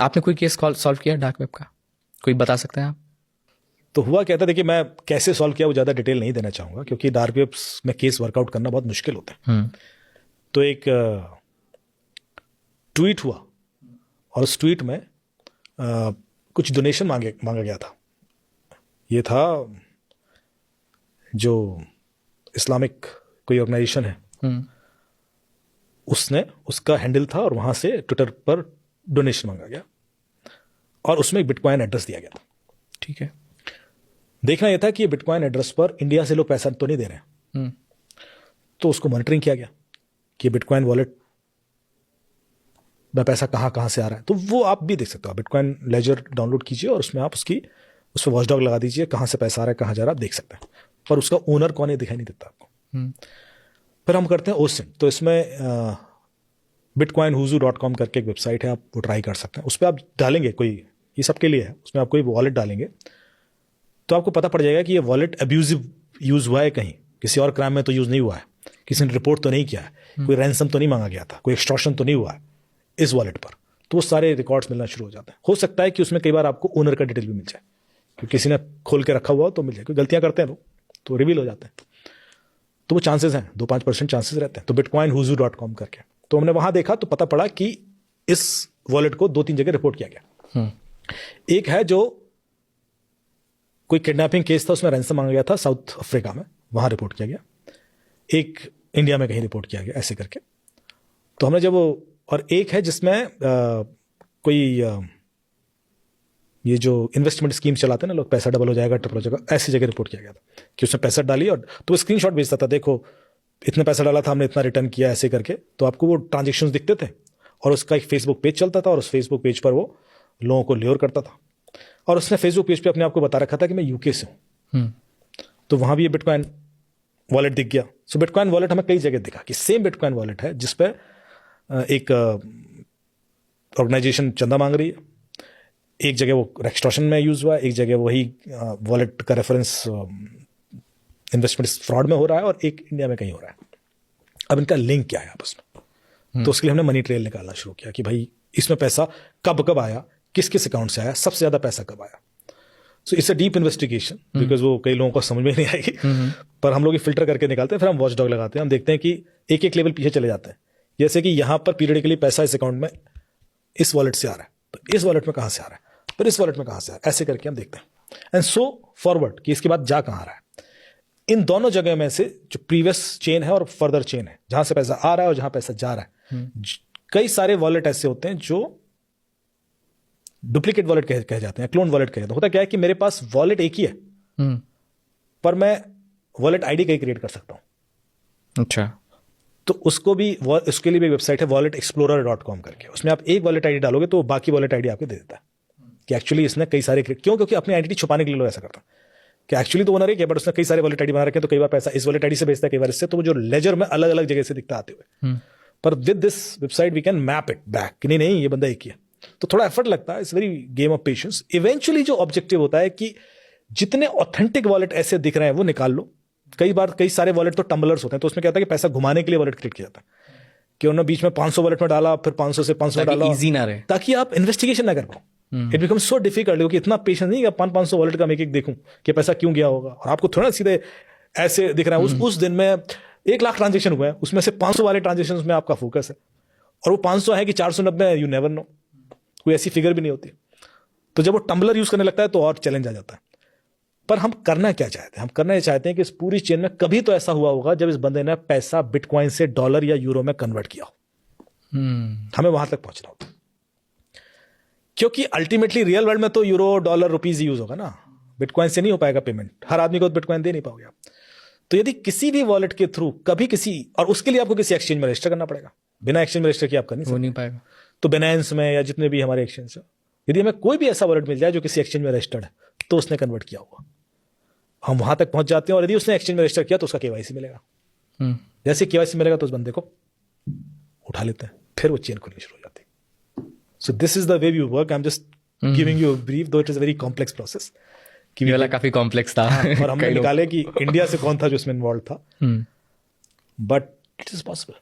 आपने कोई case solve किया डार्क वेब का, कोई बता सकते हैं आप? तो हुआ क्या था, देखिए मैं कैसे सॉल्व किया वो ज़्यादा डिटेल नहीं देना चाहूँगा, क्योंकि डार्क वेब में केस वर्कआउट करना बहुत मुश्किल होता है। तो एक ट्वीट हुआ और उस ट्वीट में कुछ डोनेशन मांगा गया था। ये था जो इस्लामिक कोई ऑर्गेनाइजेशन है, उसका हैंडल था और वहाँ से ट्विटर पर डोनेशन मांगा गया और उसमें एक बिटकॉइन एड्रेस दिया गया था। ठीक है। देखना यह था कि ये बिटकॉइन एड्रेस पर इंडिया से लोग पैसा तो नहीं दे रहे हैं। तो उसको मॉनिटरिंग किया गया कि बिटकॉइन वॉलेट में पैसा कहाँ कहाँ से आ रहा है। तो वो आप भी देख सकते हो, बिटकॉइन लेजर डाउनलोड कीजिए और उसमें आप उस पर वॉचडॉग लगा दीजिए, कहाँ से पैसा आ रहा है, कहाँ जा रहा है, आप देख सकते हैं। पर उसका ओनर कौन है दिखाई नहीं देता आपको। फिर हम करते हैं ओसिन। तो इसमें bitcoinhuzu.com करके एक वेबसाइट है, आप वो ट्राई कर सकते हैं। उस पर आप डालेंगे कोई, ये सबके लिए है, उसमें आप कोई वॉलेट डालेंगे तो आपको पता पड़ जाएगा कि ये वॉलेट अब्यूजिव यूज़ हुआ है, कहीं किसी और क्राइम में तो यूज़ नहीं हुआ है, किसी ने रिपोर्ट तो नहीं किया है, कोई रैंसम तो नहीं मांगा गया था, कोई एक्सटॉर्शन तो नहीं हुआ है इस वॉलेट पर। तो वो सारे रिकॉर्ड्स मिलना शुरू हो जाते हैं। हो सकता है कि उसमें कई बार आपको ओनर का डिटेल भी मिल जाए, क्योंकि किसी ने खोल के रखा हुआ हो तो मिल जाए। कोई गलतियां करते हैं लोग तो रिवील हो जाते हैं, तो वो चांसेस हैं, 2-5% चांसेस रहते हैं। तो bitcoinhuzu.com करके तो हमने वहां देखा तो पता पड़ा कि इस वॉलेट को 2-3 जगह रिपोर्ट किया गया। एक है जो कोई किडनैपिंग केस था, उसमें रैंसम मांगा गया था साउथ अफ्रीका में, वहां रिपोर्ट किया गया। एक इंडिया में कहीं रिपोर्ट किया गया, ऐसे करके। तो हमने जब और एक है जिसमें कोई ये जो इन्वेस्टमेंट स्कीम चलाते हैं ना लोग, पैसा डबल हो जाएगा, ट्रिपल हो जाएगा, ऐसी जगह रिपोर्ट किया गया था कि उसने पैसा डाली और तो वो स्क्रीनशॉट भेजता था, देखो इतना पैसा डाला था हमने, इतना रिटर्न किया, ऐसे करके। तो आपको वो ट्रांजेक्शन्स दिखते थे और उसका एक फेसबुक पेज चलता था और उस फेसबुक पेज पर वो लोगों को ल्योर करता था। और उसने फेसबुक पेज पे अपने आप को बता रखा था कि मैं यूके से हूँ। तो वहां भी ये बिटकॉइन वॉलेट दिख गया। सो बिटकॉइन वॉलेट हमें कई जगह दिखा कि सेम बिटकॉइन वॉलेट है, जिसपे एक ऑर्गेनाइजेशन चंदा मांग रही है, एक जगह वो एक्सटॉर्शन में यूज हुआ है, एक जगह वही वॉलेट का रेफरेंस इन्वेस्टमेंट फ्रॉड में हो रहा है और एक इंडिया में कहीं हो रहा है। अब इनका लिंक क्या है आपस में? तो उसके लिए हमने मनी ट्रेल निकालना शुरू किया कि भाई इसमें पैसा कब कब आया, किस किस अकाउंट से आया, सबसे ज्यादा पैसा कब आया। So it's a deep investigation, because वो कई लोगों को समझ में नहीं आएगी, पर हम लोग ये फिल्टर करके निकालते हैं। फिर हम वॉच डॉग लगाते हैं, हम देखते हैं कि एक एक लेवल पीछे चले जाते हैं। जैसे कि यहाँ पर पीरियडिकली पैसा इस अकाउंट में इस वॉलेट से आ रहा है, तो इस वॉलेट में कहाँ से आ रहा है, फिर इस वॉलेट में कहाँ से आ रहा है, ऐसे करके हम देखते हैं। एंड सो फॉरवर्ड कि इसके बाद जा कहाँ रहा है। इन दोनों जगह में से जो प्रीवियस चेन है और फर्दर चेन है, जहां से पैसा आ रहा है और जहां पैसा जा रहा है, कई सारे वॉलेट ऐसे होते हैं जो डुप्लीकेट वॉलेट कह जाते हैं, क्लोन वॉलेट कह जाते हैं। होता क्या है कि मेरे पास वॉलेट एक ही है, पर मैं वॉलेट आईडी कहीं क्रिएट कर सकता हूं। अच्छा। तो उसको भी, उसके लिए भी वेबसाइट है walletexplorer.com करके। उसमें आप एक वॉलेट आईडी डालोगे तो बाकी वॉलेट आईडी आपको दे देता है कि एक्चुअली इसने कई सारे क्यों, क्योंकि अपनी आइडेंटिटी छुपाने के लिए लोग ऐसा करता है कि एक्चुअली तो ओनर एक है, बट उसने कई सारे वॉलेट आईडी बना रखे हैं, तो कई बार पैसा इस वॉलेट आईडी से भेजता है, कई बार इससे। तो वो जो लेजर में अलग अलग जगह से दिखता आते हुए, पर with this website we can map it back कि नहीं ये बंदा एक ही है। तो थोड़ा एफर्ट लगता है, it's very game of patience. Eventually जो ऑब्जेक्टिव होता है कि जितने ऑथेंटिक वॉलेट ऐसे दिख रहे हैं वो निकाल लो। कई बार कई सारे वॉलेट तो टम्बलर्स होते हैं, तो उसमें क्या होता है कि पैसा घुमाने के लिए वॉलेट क्रिएट किया जाता है कि उन्होंने बीच में 500 वॉलेट में डाला, फिर 500 से 500 डाला, इजी ना रहे, ताकि आप इन्वेस्टिगेशन ना कर पाओ। इट बिकम्स सो डिफिकल्ट, क्योंकि इतना पेशेंस नहीं कि 500 वॉलेट का मैं एक देखूं कि पैसा क्यों गया होगा। और आपको थोड़ा सीधे ऐसे दिख रहा है उस दिन में 1 लाख ट्रांजेक्शन हुए हैं, उसमें से 500 वाले ट्रांजेक्शन में आपका फोकस है, और वो 500 है कि 490, यू नेवर नो, कोई ऐसी फिगर भी नहीं होती। तो जब वो टम्बलर यूज करने लगता है तो और चैलेंज आ जाता है। पर हम करना क्या चाहते हैं? हम करना ये चाहते हैं कि इस पूरी चेन में कभी तो ऐसा हुआ होगा जब इस बंदे ने पैसा बिटकॉइन से डॉलर या यूरो में कन्वर्ट किया हो। हमें वहां तक पहुंचना होगा, क्योंकि अल्टीमेटली रियल वर्ल्ड में तो यूरो, डॉलर, रुपीज यूज होगा ना, बिटकॉइन से नहीं हो पाएगा पेमेंट। हर आदमी को बिटकॉइन दे नहीं पाओगे आप। तो यदि किसी भी वॉलेट के थ्रू कभी किसी, और उसके लिए आपको किसी एक्सचेंज में रजिस्टर करना पड़ेगा, बिना एक्सचेंज में रजिस्टर किए आप कर नहीं पाएगा। तो बिनांस में या जितने भी हमारे एक्सचेंज है, यदि हमें कोई भी ऐसा वॉलेट मिल जाए जो किसी एक्सचेंज में रजिस्टर्ड है, तो उसने कन्वर्ट किया होगा, हम वहां तक पहुंच जाते हैं। और यदि उसने एक्सचेंज में रजिस्टर किया तो उसका केवाईसी मिलेगा। जैसे केवाईसी मिलेगा तो उस बंदे को उठा लेते हैं, फिर वो चेन खुलनी शुरू हो जाती है। So this is the way we work. I am just giving you a brief, though it is a very complex process. ये वाला काफी कॉम्प्लेक्स था। और हमने निकाले कि इंडिया से कौन था जो इसमें इन्वॉल्व था, बट इट इज पॉसिबल।